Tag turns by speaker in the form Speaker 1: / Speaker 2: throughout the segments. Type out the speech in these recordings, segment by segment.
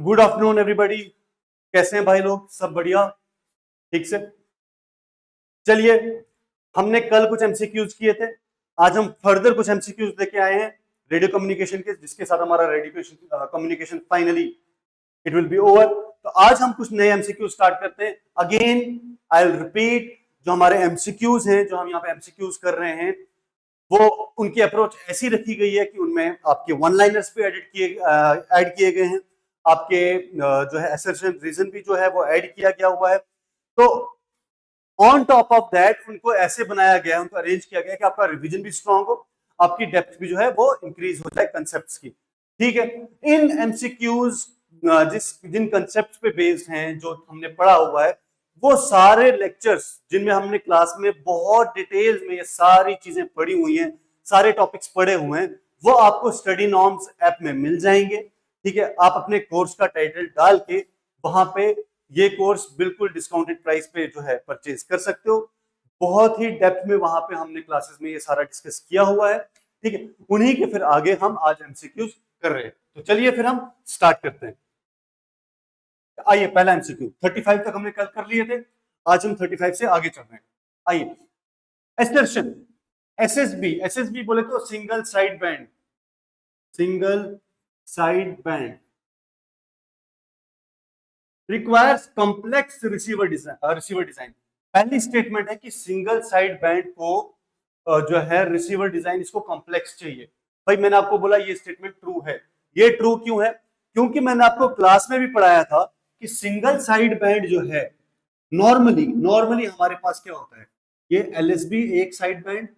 Speaker 1: Good afternoon everybody. कैसे हैं भाई लोग? सब बढ़िया? ठीक से? चलिए, हमने कल कुछ एमसीक्यूज किए थे। आज हम फर्दर कुछ एमसीक्यूज लेके आए हैं रेडियो कम्युनिकेशन के, जिसके साथ हमारा radio communication finally it will B over. तो आज हम कुछ नए एमसीक्यूज स्टार्ट करते हैं। अगेन आई विल रिपीट, जो हमारे एमसीक्यूज हैं, जो हम यहाँ पे एमसीक्यूज कर रहे हैं, वो उनकी अप्रोच ऐसी रखी गई है कि उनमें आपके वन लाइनर्स पे ऐड किए गए हैं। आपके जो है असर्शन रीजन भी जो है वो ऐड किया गया हुआ है। तो ऑन टॉप ऑफ दैट उनको ऐसे बनाया गया है, उनको अरेंज किया गया है कि आपका रिवीजन भी स्ट्रांग हो, आपकी डेप्थ भी जो है वो इंक्रीज हो जाए कंसेप्ट्स की। ठीक है, इन एमसीक्यूज जिन कंसेप्ट्स पे बेस्ड हैं, जो हमने पढ़ा हुआ है, वो सारे लेक्चर्स जिनमें हमने क्लास में बहुत डिटेल्स में ये सारी चीजें पढ़ी हुई हैं, सारे टॉपिक्स पढ़े हुए हैं, वो आपको स्टडी नॉर्म्स ऐप में मिल जाएंगे। ठीक है, आप अपने कोर्स का टाइटल डाल के वहां पे ये कोर्स बिल्कुल डिस्काउंटेड प्राइस पे जो है परचेज कर सकते हो। बहुत ही डेप्थ में वहां पे हमने क्लासेस में ये सारा डिस्कस किया हुआ है। ठीक है, उन्हीं के फिर आगे हम आज एमसीक्यूज कर रहे हैं। तो चलिए फिर हम स्टार्ट करते हैं। आइए, पहला एमसीक्यू 35 तक हमने कल कर लिए थे, आज हम 35 से आगे चल रहे हैं। आइए, एसर्शन, एसएसबी बोले तो single side band, single side band requires complex receiver design. पहली स्टेटमेंट है कि सिंगल साइड बैंड को जो है रिसीवर डिजाइन, इसको कॉम्प्लेक्स चाहिए। भाई मैंने आपको बोला ये स्टेटमेंट ट्रू है। ये ट्रू क्यों है? क्योंकि मैंने आपको क्लास में भी पढ़ाया था कि सिंगल साइड बैंड जो है, नॉर्मली हमारे पास क्या होता है, ये एलएसबी एक साइड बैंड,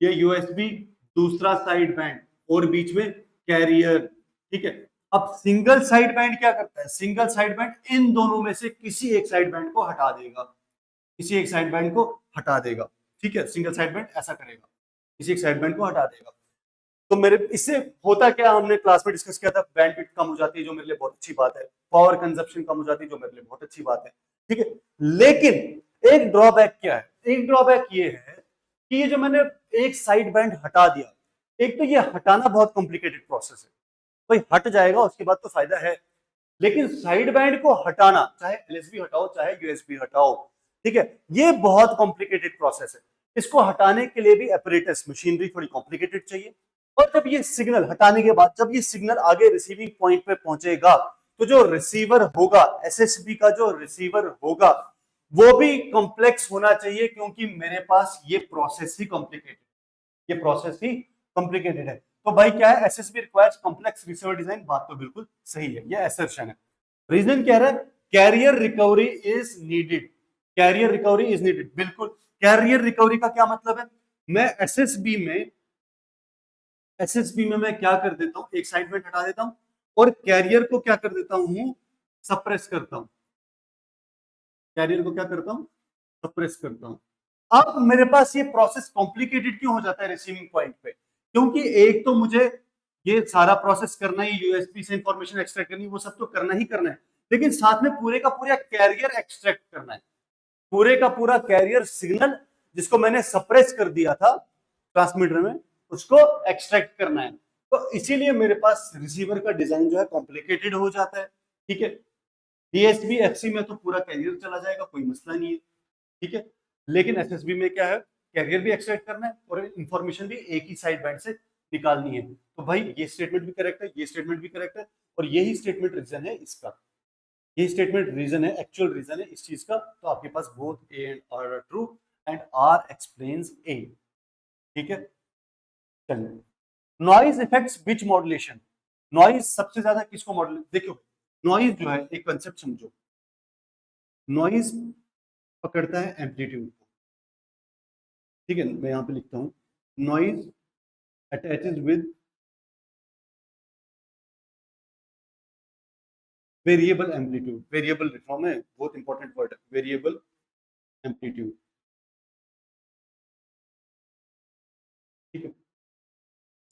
Speaker 1: ये यूएसबी दूसरा साइड बैंड, और बीच में कैरियर। ठीक है, अब सिंगल साइड बैंड क्या करता है? सिंगल साइड बैंड इन दोनों में से किसी एक साइड बैंड को हटा देगा, किसी एक साइड बैंड को हटा देगा। ठीक है, सिंगल साइड बैंड ऐसा करेगा, किसी एक साइड बैंड को हटा देगा। तो मेरे इससे होता क्या, हमने क्लास में डिस्कस किया था, बैंडविड्थ कम हो जाती है, जो मेरे लिए बहुत अच्छी बात है। पावर कंजप्शन कम हो जाती है, जो मेरे लिए बहुत अच्छी बात है। ठीक है, लेकिन एक ड्रॉबैक क्या है? एक ड्रॉबैक ये है कि ये जो मैंने एक साइड बैंड हटा दिया, एक तो ये हटाना बहुत कॉम्प्लिकेटेड प्रोसेस है। भाई हट जाएगा उसके बाद तो फायदा है, लेकिन साइड बैंड को हटाना, चाहे एलएसबी हटाओ चाहे यूएसबी हटाओ, ठीक है, ये बहुत कॉम्प्लिकेटेड प्रोसेस है। इसको हटाने के लिए भी अपरेटस मशीनरी थोड़ी कॉम्प्लिकेटेड चाहिए। और जब ये सिग्नल हटाने के बाद, जब ये सिग्नल आगे रिसीविंग पॉइंट पे पहुंचेगा, तो जो रिसीवर होगा, एसएसबी का जो रिसीवर होगा, वो भी कॉम्प्लेक्स होना चाहिए, क्योंकि मेरे पास ये प्रोसेस ही कॉम्प्लिकेटेड, ये प्रोसेस ही कॉम्प्लिकेटेड है। तो भाई क्या है, SSB requires complex receiver design, बात तो बिल्कुल सही है, ये असर्शन है। रीजन क्या है? Carrier recovery is needed, carrier recovery is needed, बिल्कुल। कैरियर रिकवरी का क्या मतलब है? मैं एसएसबी में मैं क्या कर देता हूं, एक साइड में हटा देता हूं, और कैरियर को क्या कर देता हूं, सप्रेस करता हूं। कैरियर को क्या करता हूं, सप्रेस करता हूं। अब मेरे पास ये प्रोसेस कॉम्प्लिकेटेड क्यों हो जाता है रिसीविंग पॉइंट पे? क्योंकि एक तो मुझे ये सारा प्रोसेस करना ही, यूएसबी से इंफॉर्मेशन एक्सट्रैक्ट करनी, वो सब तो करना ही करना है, लेकिन साथ में पूरे का पूरा कैरियर एक्सट्रैक्ट करना है, पूरे का पूरा कैरियर सिग्नल जिसको मैंने सप्रेस कर दिया था ट्रांसमीटर में, उसको एक्सट्रैक्ट करना है। तो इसीलिए मेरे पास रिसीवर का डिजाइन जो है कॉम्प्लिकेटेड हो जाता है। ठीक है, डीएसबी एफसी में तो पूरा कैरियर चला जाएगा, कोई मसला नहीं है। ठीक है, लेकिन एसएसबी में क्या है, कैरियर भी एक्सट्रैक्ट करना है और इंफॉर्मेशन भी एक ही साइड बैंड से निकालनी है। तो भाई ये स्टेटमेंट भी करेक्ट है, ये स्टेटमेंट भी करेक्ट है, और यही स्टेटमेंट रीजन है इसका, यही स्टेटमेंट रीजन है, एक्चुअल रीजन है इस चीज का। तो आपके पास both A and R true and R explains A. ठीक है, चलिए, noise effects which modulation. Noise सबसे ज्यादा किसको मॉड्यूलेट, देखो नॉइज जो है, एक कंसेप्ट समझो, नॉइज पकड़ता है एम्पलीट्यूड को। ठीक है, मैं यहां पे लिखता हूं, noise attaches with variable amplitude. Variable form है, बहुत इंपॉर्टेंट वर्ड है, वेरिएबल एम्पलीट्यूड। ठीक है,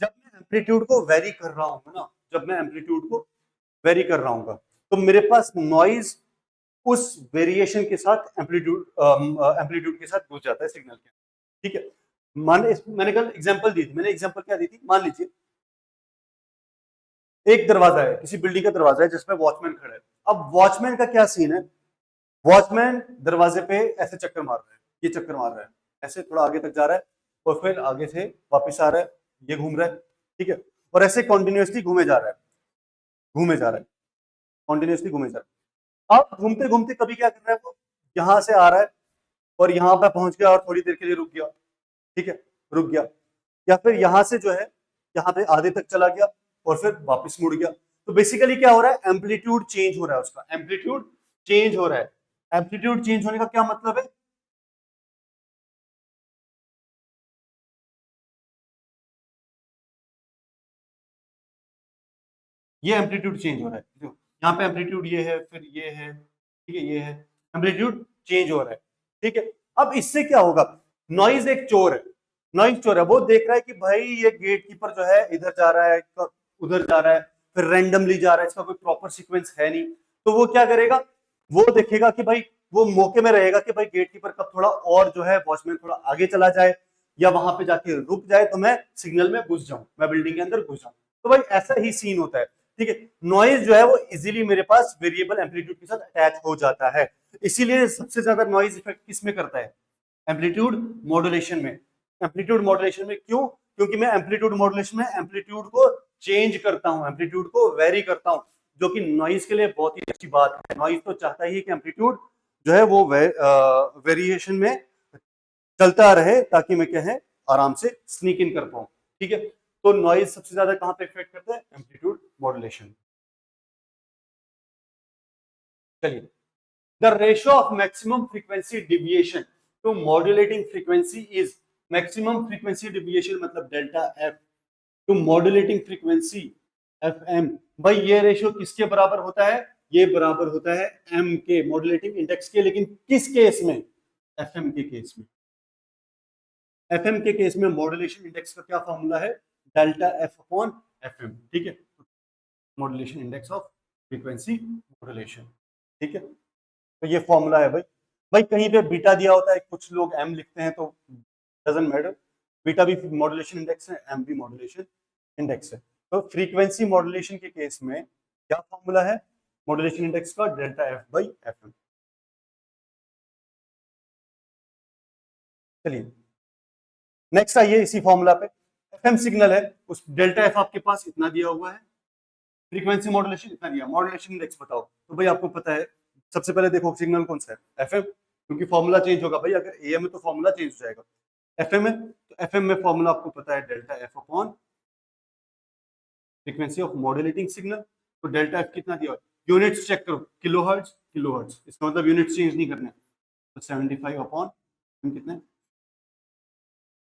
Speaker 1: जब मैं एम्पलीट्यूड को वेरी कर रहा हूँ ना, जब मैं एम्पलीट्यूड को वेरी कर रहा हूँ, तो मेरे पास नॉइज उस वेरिएशन के साथ एम्पलीट्यूड के साथ घुस जाता है सिग्नल के। ठीक है, मैंने कल एग्जांपल दी थी, मैंने एग्जांपल क्या दी थी, मान लीजिए एक दरवाजा है, किसी बिल्डिंग का दरवाजा है जिसमें वॉचमैन खड़ा है। अब वॉचमैन का क्या सीन है, वॉचमैन दरवाजे पे ऐसे चक्कर मार रहा है, ये चक्कर मार रहा है, ऐसे थोड़ा आगे तक जा रहा है और फिर आगे से वापस आ रहा है, ये घूम रहा है, ठीक है, और ऐसे कॉन्टिन्यूसली घूमे जा रहा है, घूमे जा रहा है, कॉन्टिन्यूसली घूमे जा रहा है। अब घूमते घूमते कभी क्या कर रहा है वो, यहां से आ रहा है और यहां पर पहुंच गया और थोड़ी देर के लिए रुक गया, ठीक है, रुक गया, या फिर यहां से जो है यहाँ पे आधे तक चला गया और फिर वापस मुड़ गया। तो बेसिकली क्या हो रहा है, एम्पलीट्यूड चेंज हो रहा है, उसका एम्पलीट्यूड चेंज हो रहा है। एम्पलीट्यूड चेंज होने का क्या मतलब है, ये एम्पलीट्यूड चेंज हो रहा है, जो यहाँ पे एम्पलीट्यूड ये है, फिर ये है, ठीक है, ये है, एम्पलीट्यूड चेंज हो रहा है, ठीक है। अब इससे क्या होगा, नॉइज एक चोर है, नॉइज चोर है, वो देख रहा है कि भाई ये गेट कीपर जो है इधर जा रहा है, उधर जा रहा है, फिर रैंडमली जा रहा है, इसका कोई प्रॉपर सीक्वेंस है नहीं, तो वो क्या करेगा, वो देखेगा कि भाई, वो मौके में रहेगा कि भाई गेट कीपर कब थोड़ा और जो है वॉचमैन थोड़ा आगे चला जाए या वहां पे जाके रुक जाए तो मैं सिग्नल में घुस जाऊं, मैं बिल्डिंग के अंदर घुस जाऊं। तो भाई ऐसा ही सीन होता है, ठीक है। नॉइज जो है वो इजीली मेरे पास वेरिएबल एम्पलीट्यूड के साथ अटैच हो जाता है, इसीलिए सबसे ज्यादा नॉइज इफेक्ट किस में करता है, एम्पलीट्यूड मॉड्यूलेशन में। एम्पलीट्यूड मॉड्यूलेशन में क्यों, क्योंकि मैं एम्पलीट्यूड मॉड्यूलेशन में एम्पलीट्यूड को चेंज करता हूं, एम्पलीट्यूड को वेरी करता हूं, जो कि नॉइज के लिए बहुत ही अच्छी बात है। नॉइज तो चाहता ही है कि एम्पलीट्यूड जो है वो वेरिएशन में चलता रहे ताकि मैं क्या है आराम से स्नीक इन कर पाऊं, ठीक है। तो नॉइज सबसे ज्यादा कहां पे इफेक्ट करता है, एम्पलीट्यूड मॉड्यूलेशन। चलिए, the ratio of maximum frequency deviation to modulating frequency is, maximum frequency deviation मतलब delta F to modulating frequency F M. भाई ये रेशियो किसके बराबर होता है, ये बराबर होता है एम के, मॉड्यूलेटिंग इंडेक्स के, लेकिन किस केस में, एफ एम के केस में। एफ एम के केस में मॉड्यूलेशन इंडेक्स का क्या फॉर्मूला है, delta F upon F M, ठीक है, modulation index of frequency modulation, ठीक है। तो ये फॉर्मूला है भाई। भाई कहीं पे बीटा दिया होता है, कुछ लोग एम लिखते हैं, तो डजंट मैटर, बीटा भी मॉड्यूलेशन इंडेक्स है, एम भी मॉड्यूलेशन इंडेक्स है। तो फ्रीक्वेंसी मॉड्यूलेशन के केस में क्या फॉर्मूला है, मॉड्यूलेशन इंडेक्स का delta F by F M. चलिए नेक्स्ट आइए इसी फॉर्मूला पे, एफ एम सिग्नल है, उस डेल्टा एफ आपके पास इतना दिया हुआ है, फ्रीक्वेंसी मॉड्यूलेशन इतना दिया, मॉड्यूलेशन इंडेक्स बताओ। तो भाई आपको पता है, सबसे पहले देखो सिग्नल कौन सा है, एफएम, क्योंकि फॉर्मूला चेंज होगा भाई, अगर एएम है तो फॉर्मूला चेंज हो जाएगा। एफएम है तो एफएम में फॉर्मूला आपको पता है delta F upon frequency of modulating signal. तो डेल्टा एफ कितना दिया, यूनिट्स चेक करो, किलो हर्ट्ज, किलो हर्ट्ज, इसका मतलब यूनिट्स चेंज नहीं करने। तो 75 अपॉन कितने,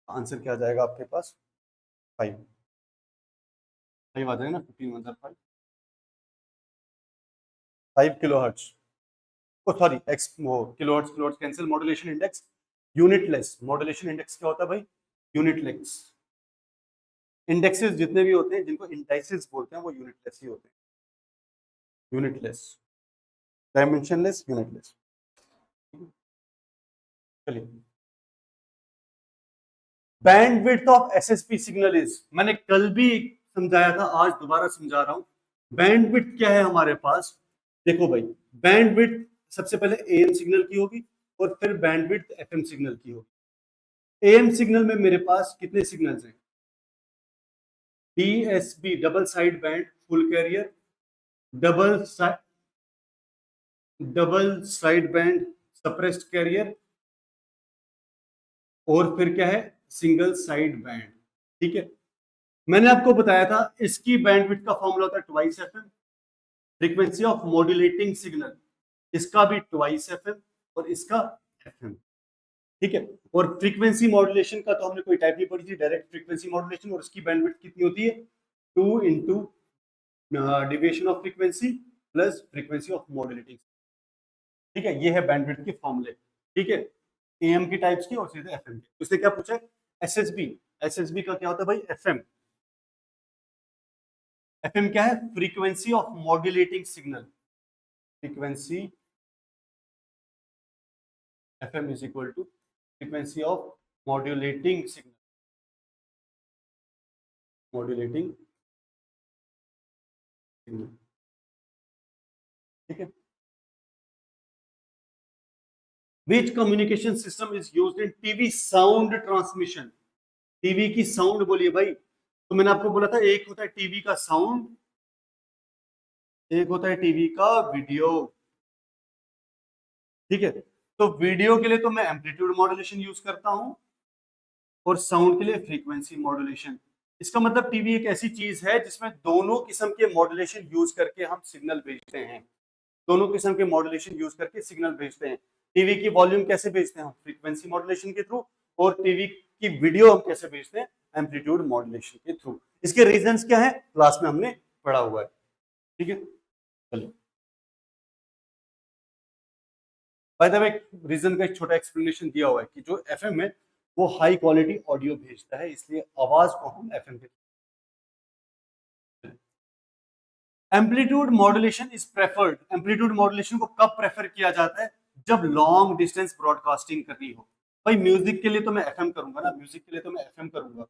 Speaker 1: आंसर क्या आ जाएगा आपके पास, 5, 5 आ जाएगा ना, 15 5 किलो हर्ट्ज, सॉरी एक्स, वो kilohertz kilohertz cancel, modulation index unitless, modulation index क्या होता है भाई, यूनिटलेस। इंडेक्सेस जितने भी होते हैं जिनको इंडाइसेस बोलते हैं वो यूनिटलेस ही होते हैं, यूनिटलेस, डायमेंशनलेस, यूनिटलेस। चलिए, bandwidth of SSP signal is, मैंने कल भी समझाया था, आज दोबारा समझा रहा हूं। बैंडविड्थ क्या है हमारे पास, देखो भाई, बैंडविड्थ सबसे पहले एएम सिग्नल की होगी और फिर बैंडविड्थ एफएम सिग्नल की होगी। एएम सिग्नल में मेरे पास कितने सिग्नल्स हैं, DSB double side band full carrier, double double side band suppressed carrier, और फिर क्या है, सिंगल साइड बैंड, ठीक है। मैंने आपको बताया था इसकी बैंडविड्थ का फॉर्मूला होता है twice FM, frequency of modulating signal, इसका भी ट्वाइस एफएम और इसका एफएम, ठीक है। और फ्रीक्वेंसी मॉड्यूलेशन का तो हमने कोई टाइप नहीं पढ़ी थी, डायरेक्ट फ्रीक्वेंसी मॉड्यूलेशन, और उसकी बैंडविड्थ कितनी होती है, 2 into deviation of frequency plus frequency of modulating, ठीक है। ये है बैंडविड्थ के फॉर्मूले, ठीक है, एएम की टाइप्स की और सीधे एफएम की। उसने क्या पूछा, एसएसबी, एसएसबी का क्या होता है भाई, एफएम, एफएम क्या है, frequency of modulating signal, frequency FM is equal to frequency of modulating signal, modulating ठीक है। Which communication system is used in TV sound transmission? TV की साउंड बोलिए भाई, तो मैंने आपको बोला था एक होता है टीवी का साउंड, एक होता है टीवी का वीडियो। ठीक है, तो वीडियो के लिए तो मैं एम्पलीट्यूड मॉड्यूलेशन यूज करता हूं और साउंड के लिए फ्रीक्वेंसी मॉड्यूलेशन। इसका मतलब टीवी एक ऐसी चीज है जिसमें दोनों किस्म के मॉड्यूलेशन यूज करके हम सिग्नल भेजते हैं, दोनों किस्म के मॉड्यूलेशन यूज करके सिग्नल भेजते हैं। टीवी की वॉल्यूम कैसे भेजते हैं हम? फ्रीक्वेंसी मॉड्यूलेशन के थ्रू। और टीवी की वीडियो हम कैसे भेजते हैं? एम्पलीट्यूड मॉड्यूलेशन के थ्रू। इसके रीजंस क्या है क्लास में हमने पढ़ा हुआ है। ठीक है, चलिए। बाय द वे रीजन का एक छोटा एक्सप्लेनेशन दिया हुआ है कि जो एफएम है वो हाई क्वालिटी ऑडियो भेजता है, इसलिए आवाज को हम एफएम के। Amplitude modulation is preferred. Amplitude modulation को कब प्रेफर किया जाता है? जब लॉन्ग डिस्टेंस ब्रॉडकास्टिंग करनी हो। भाई म्यूजिक के लिए तो मैं एफएम करूंगा ना, म्यूजिक के लिए तो मैं एफएम करूंगा।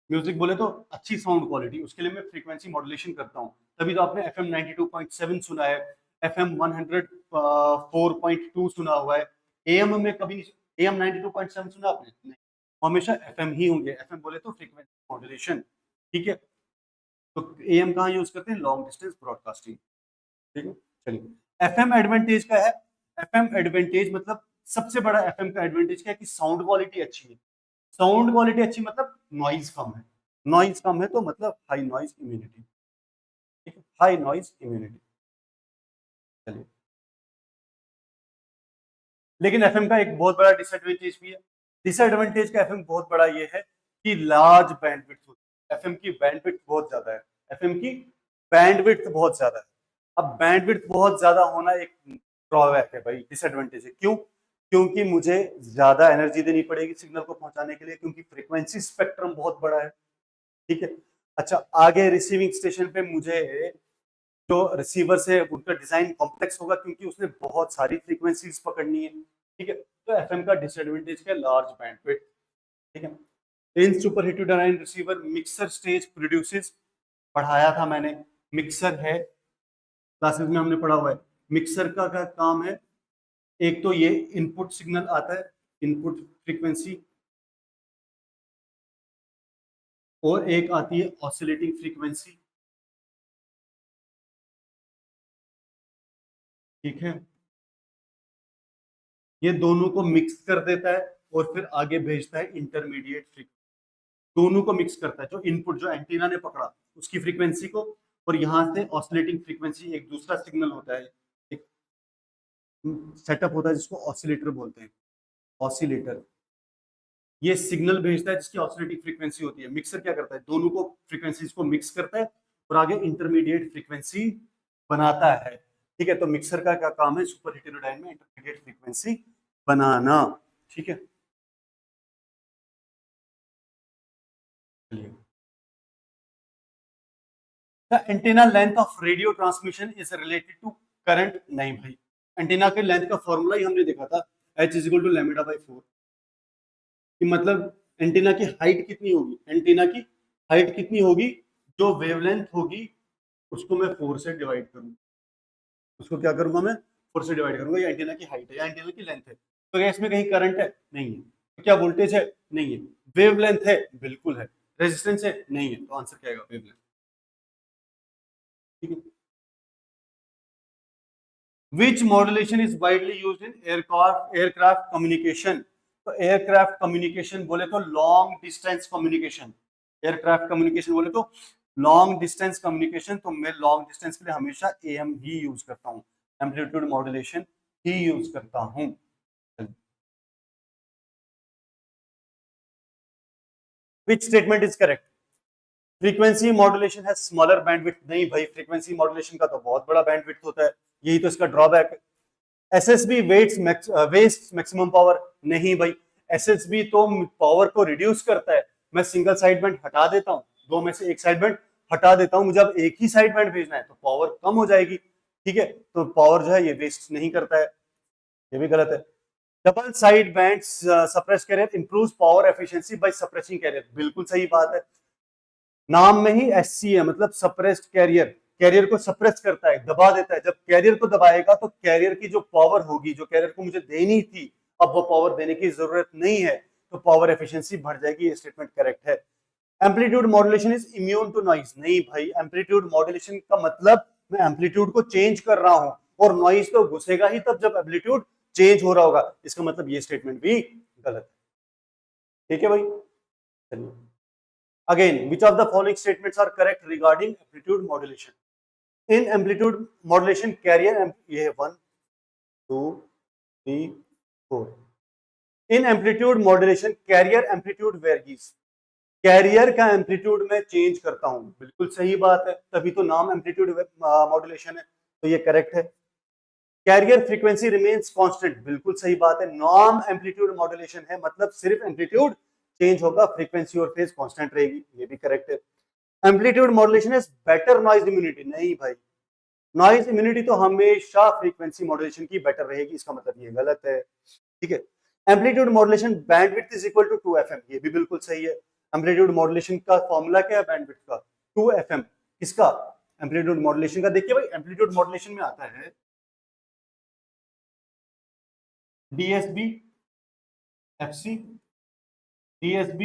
Speaker 1: म्यूजिक बोले तो अच्छी साउंड क्वालिटी, उसके लिए मैं फ्रीक्वेंसी मॉड्यूलेशन करता हूं। तभी तो आपने एफएम 92.7 सुना है, एफएम 104.2 सुना हुआ है। एएम में कभी नहीं, एएम 92.7 सुना आपने? नहीं, हमेशा एफएम ही होंगे। एफएम बोले तो फ्रीक्वेंसी मॉड्यूलेशन। ठीक है, तो एएम कहाँ यूज करते हैं? Long distance broadcasting. ठीक है, चलिए। एफएम एडवांटेज क्या है? एफएम एडवांटेज मतलब सबसे बड़ा एफएम का एडवांटेज क्या है कि साउंड क्वालिटी अच्छी है। साउंड क्वालिटी अच्छी मतलब नॉइज कम है। नॉइज कम है तो मतलब हाई नॉइज इम्यूनिटी। ठीक है, हाई नॉइज इम्यूनिटी। चलिए, लेकिन एफएम का एक बहुत बड़ा डिसएडवांटेज भी है। डिसएडवांटेज का एफएम बहुत बड़ा ये है कि लार्ज बैंडविड्थ होती है। एफएम की बैंडविड्थ बहुत ज्यादा है। एफएम की बैंडविड्थ बहुत ज्यादा है। अब बैंडविड्थ बहुत ज्यादा होना एक ड्रॉबैक है भाई, डिसएडवांटेज है। क्यों? क्योंकि मुझे ज्यादा एनर्जी देनी पड़ेगी सिग्नल को पहुंचाने के लिए, क्योंकि फ्रीक्वेंसी स्पेक्ट्रम बहुत बड़ा है। ठीक है, अच्छा आगे रिसीविंग स्टेशन पे मुझे जो रिसीवर से उनका डिजाइन कॉम्प्लेक्स होगा क्योंकि उसने बहुत सारी फ्रीक्वेंसीज पकड़नी है। ठीक है, तो एफएम का डिसएडवांटेज है लार्ज बैंडविड्थ। ठीक है, in super heterodyne receiver mixer stage produces, पढ़ाया था मैंने। मिक्सर है, क्लासेस में हमने पढ़ा हुआ है। मिक्सर का क्या काम है? एक तो ये इनपुट सिग्नल आता है, इनपुट फ्रीक्वेंसी, और एक आती है ऑसिलेटिंग फ्रीक्वेंसी। ठीक है, ये दोनों को मिक्स कर देता है और फिर आगे भेजता है इंटरमीडिएट फ्रीक्वेंसी। दोनों को मिक्स करता है, जो इनपुट जो एंटीना ने पकड़ा उसकी फ्रीक्वेंसी को, और यहां से ऑसिलेटिंग फ्रीक्वेंसी एक दूसरा सिग्नल होता है, एक सेटअप होता है जिसको ऑसिलेटर बोलते हैं। ऑसिलेटर ये सिग्नल भेजता है जिसकी ऑसिलेटिंग फ्रीक्वेंसी होती है। मिक्सर क्या करता है? दोनों को फ्रीक्वेंसीज को मिक्स करता है और आगे इंटरमीडिएट फ्रीक्वेंसी बनाता है। ठीक है, तो मिक्सर का क्या काम है? सुपर हेटेरोडाइन में इंटरमीडिएट फ्रीक्वेंसी बनाना। ठीक है, चलिए। The antenna length of radio transmission is related to current. नहीं भाई, एंटीना के लेंथ का फॉर्मूला ही हमने देखा था, h is equal to lambda by 4। कि मतलब एंटीना की हाइट कितनी होगी? एंटीना की हाइट कितनी होगी? जो वेवलेंथ होगी उसको मैं 4 से डिवाइड करूंगा। उसको क्या करूंगा मैं? 4 से डिवाइड करूंगा। ये एंटीना की हाइट है या एंटीना की लेंथ है। तो क्या इसमें कहीं करंट है? नहीं है। तो क्या वोल्टेज है? नहीं है। वेवलेंथ है? बिल्कुल है। रेजिस्टेंस है? नहीं है। तो आंसर क्या आएगा? वेवलेंथ। ठीक है, Which modulation is widely used in aircraft communication? तो एयरक्राफ्ट कम्युनिकेशन बोले तो long distance communication. Aircraft communication बोले तो लॉन्ग डिस्टेंस कम्युनिकेशन। तो मैं लॉन्ग डिस्टेंस के लिए हमेशा एएम ही यूज करता हूँ, एम्पलीट्यूड मॉड्यूलेशन ही यूज करता हूँ। Which statement is correct? Frequency modulation है स्मॉलर बैंडविड्थ। नहीं भाई, फ्रीक्वेंसी मॉड्यूलेशन का तो बहुत बड़ा बैंडविड्थ होता है, यही तो इसका ड्रॉबैक है। SSB waste maximum power. नहीं भाई, एसएसबी तो पावर को रिड्यूस करता है। मैं सिंगल साइड बैंड हटा देता हूँ, दो में से एक साइड बैंड हटा देता हूँ, मुझे अब एक ही साइड बैंड भेजना है तो पावर कम हो जाएगी। ठीक है, तो पावर जो है ये वेस्ट नहीं करता है, ये भी गलत है। Double side band suppress carrier improves power efficiency by suppressing carrier. बिल्कुल सही बात है, नाम में ही एससी है, मतलब सप्रेस्ड कैरियर। कैरियर को सप्रेस करता है, दबा देता है। जब कैरियर को दबाएगा तो कैरियर की जो पावर होगी, जो कैरियर को मुझे देनी थी, अब वो पावर देने की जरूरत नहीं है, तो पावर एफिशिएंसी बढ़ जाएगी। ये स्टेटमेंट करेक्ट है। Amplitude modulation is immune to noise, नहीं भाई, एम्पलीट्यूड मॉड्यूलेशन का मतलब मैं एम्पलीट्यूड को चेंज कर रहा हूं, और नॉइज तो घुसेगा ही तब जब एम्पलीट्यूड चेंज हो रहा होगा। इसका मतलब ये स्टेटमेंट भी गलत है। ठीक है भाई, चलिए again, which of the following statements are correct regarding amplitude modulation? In amplitude modulation, carrier, ये है 1 2 3 4। In amplitude modulation carrier amplitude varies, carrier का एम्पलीट्यूड मैं चेंज करता हूं, बिल्कुल सही बात है, तभी तो नाम एम्पलीट्यूड मॉड्यूलेशन है, तो ये करेक्ट है। कैरियर फ्रीक्वेंसी रिमेन्स कांस्टेंट, बिल्कुल सही बात है, नाम एम्पलीट्यूड मॉड्यूलेशन है, मतलब सिर्फ एम्पलीट्यूड चेंज होगा, फ्रीक्वेंसी और फेज कांस्टेंट रहेगी, ये भी करेक्ट है। Amplitude modulation is better noise immunity, नहीं भाई, नॉइज इम्यूनिटी तो हमेशा फ्रीक्वेंसी मॉड्यूलेशन की बेटर रहेगी, इसका मतलब ये गलत है। ठीक है। Amplitude modulation bandwidth is equal to 2fm, ये भी बिल्कुल सही है। एम्पलीट्यूड मॉड्यूलेशन का फॉर्मूला क्या है बैंडविड्थ का? 2fm। किसका? एम्पलीट्यूड मॉड्यूलेशन का। देखिए भाई, एम्पलीट्यूड मॉड्यूलेशन में आता है DSB FC, DSB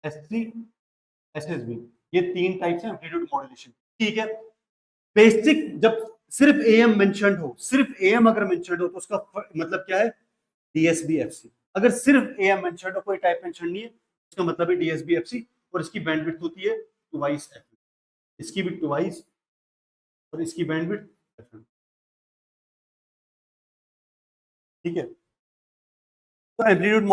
Speaker 1: SC, SSB, ये 3 टाइप से एम्पलीट्यूड मॉड्यूलेशन। ठीक है। बेसिक जब सिर्फ AM मेंशन्ड हो, सिर्फ AM अगर मेंशन्ड हो तो उसका मतलब क्या है? DSB FC। अगर सिर्फ AM मेंशन्ड हो, कोई टाइप मेंशन नहीं है, उसका मतलब है DSB FC, और इसकी बैंडविड्थ होती है ट्वाइस FM, इसकी भी ट्वाइस, और इसकी बैंडविड्थ FM। ठीक है। तो amplitude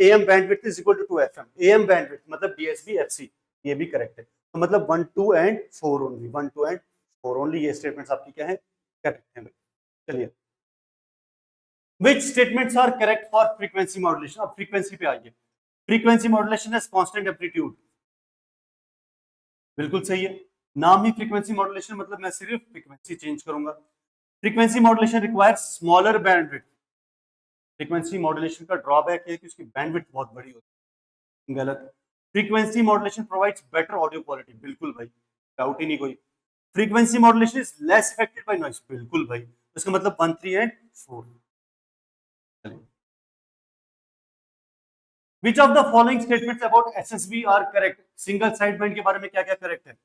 Speaker 1: AM bandwidth is equal to 2fm, AM bandwidth मतलब DSB FC, ये भी करेक्ट है। तो मतलब 1 2 एंड 4 ओनली, 1 2 एंड 4 ओनली, ये स्टेटमेंट्स आपकी क्या है? करेक्ट है। चलिए, which statements are correct for frequency modulation? अब फ्रीक्वेंसी पे आइए। फ्रीक्वेंसी मॉड्यूलेशन है कांस्टेंट एम्पलीट्यूड, बिल्कुल सही है। नाम ही फ्रीक्वेंसी मॉड्यूलेशन, मतलब मैं सिर्फ फ्रीक्वेंसी चेंज करूंगा। Frequency modulation requires smaller bandwidth, frequency modulation का ड्रॉबैक है कि उसकी बैंडविड्थ बहुत बड़ी होती है, गलत। Frequency modulation provides better audio quality, बिल्कुल भाई, डाउट ही नहीं कोई। Frequency modulation is less affected by noise, बिल्कुल भाई, इसका मतलब 1 3 and 4। Which of the following statements about SSB are correct? Single side band के बारे में क्या क्या करेक्ट है?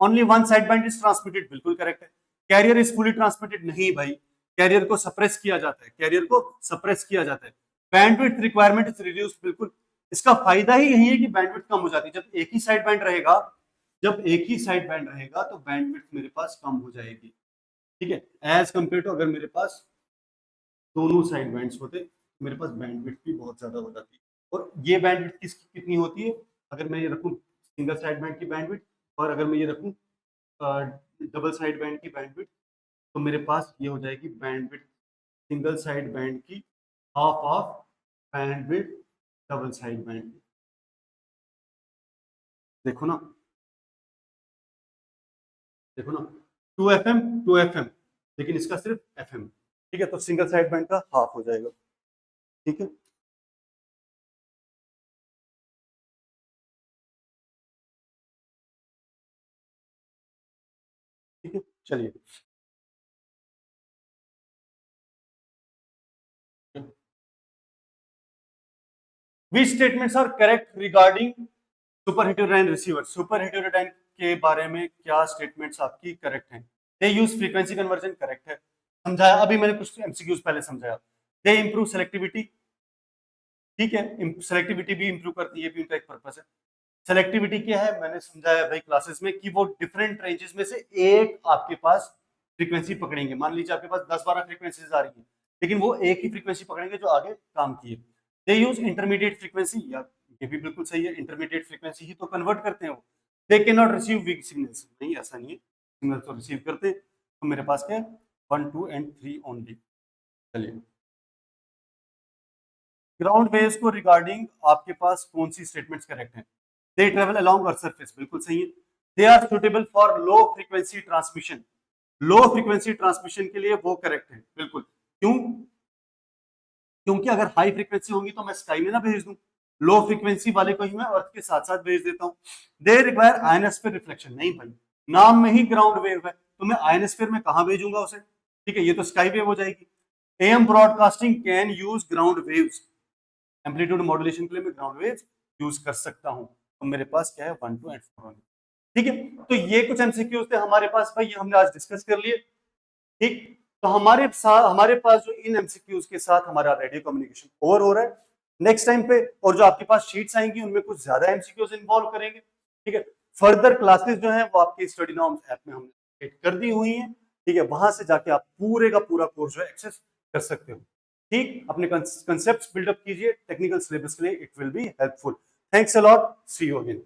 Speaker 1: Only one side band is transmitted, बिल्कुल करेक्ट है। कैरियर इज फुली ट्रांसमिटेड, नहीं भाई, कैरियर को सप्रेस किया जाता है, कैरियर को सप्रेस किया जाता है। बैंडविड्थ रिक्वायरमेंट इज रिड्यूस्ड, बिल्कुल, इसका फायदा ही यही है कि बैंडविड्थ कम हो जाती है। जब एक ही साइड बैंड रहेगा, जब एक ही साइड बैंड रहेगा तो बैंडविड्थ मेरे पास कम हो जाएगी। ठीक है, एज कंपेयर टू अगर मेरे पास दोनों साइड बैंड्स होते, मेरे पास बैंडविड्थ भी बहुत ज्यादा हो जाती है। और ये बैंडविड्थ कितनी होती है? अगर मैं ये रखूं सिंगल साइड बैंड की बैंडविड्थ, और अगर मैं ये रखूं डबल साइड बैंड की बैंडविड्थ, तो मेरे पास ये हो जाएगी बैंडविड्थ सिंगल साइड बैंड की half of bandwidth double side band. देखो ना, देखो ना, 2fm 2fm, लेकिन इसका सिर्फ FM। ठीक है, तो सिंगल साइड बैंड का हाफ हो जाएगा। ठीक है, ठीक है, चलिए। Which statements are correct regarding super heterodyne receiver? Super heterodyne के बारे में क्या स्टेटमेंट्स आपकी करेक्ट हैं? दे यूज फ्रीक्वेंसी कन्वर्जन, करेक्ट है, समझाया अभी मैंने, कुछ एमसीक्यूज पहले समझाया। दे इंप्रूव सेलेक्टिविटी, ठीक है, सेलेक्टिविटी भी इंप्रूव करती है, भी उनका एक पर्पस है। सेलेक्टिविटी क्या है? मैंने समझाया भाई क्लासेस में कि वो डिफरेंट रेंजेस में से एक आपके पास फ्रीक्वेंसी पकड़ेंगे। मान लीजिए आपके पास 10-12 फ्रीक्वेंसीज आ रही है, लेकिन वो एक ही फ्रीक्वेंसी पकड़ेंगे जो आगे काम की है। दे यूज इंटरमीडिएट फ्रीक्वेंसी, या ये भी बिल्कुल सही है, इंटरमीडिएट फ्रीक्वेंसी ही तो कन्वर्ट करते हैं वो। They can not receive weak signals, नहीं ऐसा नहीं है, सिग्नल तो रिसीव करते। तो मेरे पास क्या है? 1 2 एंड 3 ओनली। चलिए, ग्राउंड वेव्स को रिगार्डिंग आपके पास कौन सी स्टेटमेंट्स करेक्ट हैं? They travel along earth surface, बिल्कुल सही है। They are suitable for low frequency transmission, low frequency transmission के लिए वो करेक्ट है, बिल्कुल। क्यों? क्योंकि अगर हाई फ्रीक्वेंसी होगी तो मैं स्काई में ना भेज दूं, लो फ्रीक्वेंसी वाले को ही मैं अर्थ के साथ साथ भेज देता हूं। दे रिक्वायर आयनोस्फीयर रिफ्लेक्शन, नहीं भाई, नाम में ही ग्राउंड वेव है, तो मैं आयनोस्फीयर में कहां भेजूंगा उसे? ठीक है, ये तो स्काई वेव हो जाएगी। Am broadcasting can use ground waves, amplitude modulation के लिए मैं ग्राउंड वेव्स यूज कर सकता हूं। तो मेरे पास क्या है 1 2 एंड 4। ठीक है, तो ये कुछ एमसीक्यूज थे हमारे पास भाई, ये हमने आज डिस्कस कर लिए। ठीक, तो हमारे पास जो इन एमसीक्यूज के साथ हमारा रेडियो कम्युनिकेशन ओवर हो रहा है। नेक्स्ट टाइम पे और जो आपके पास शीट्स आएंगी उनमें कुछ ज्यादा एमसीक्यूज इन्वॉल्व करेंगे। ठीक है, फर्दर क्लासेस जो है वो आपकी स्टडी नॉर्म्स ऐप में हमने कर दी हुई है। ठीक है, वहां से जाके आप पूरे का पूरा कोर्स जो है एक्सेस कर सकते हो। ठीक, अपने कंसेप्ट बिल्डअप कीजिए टेक्निकल सिलेबस के लिए, it will be helpful. Thanks a lot, see you again.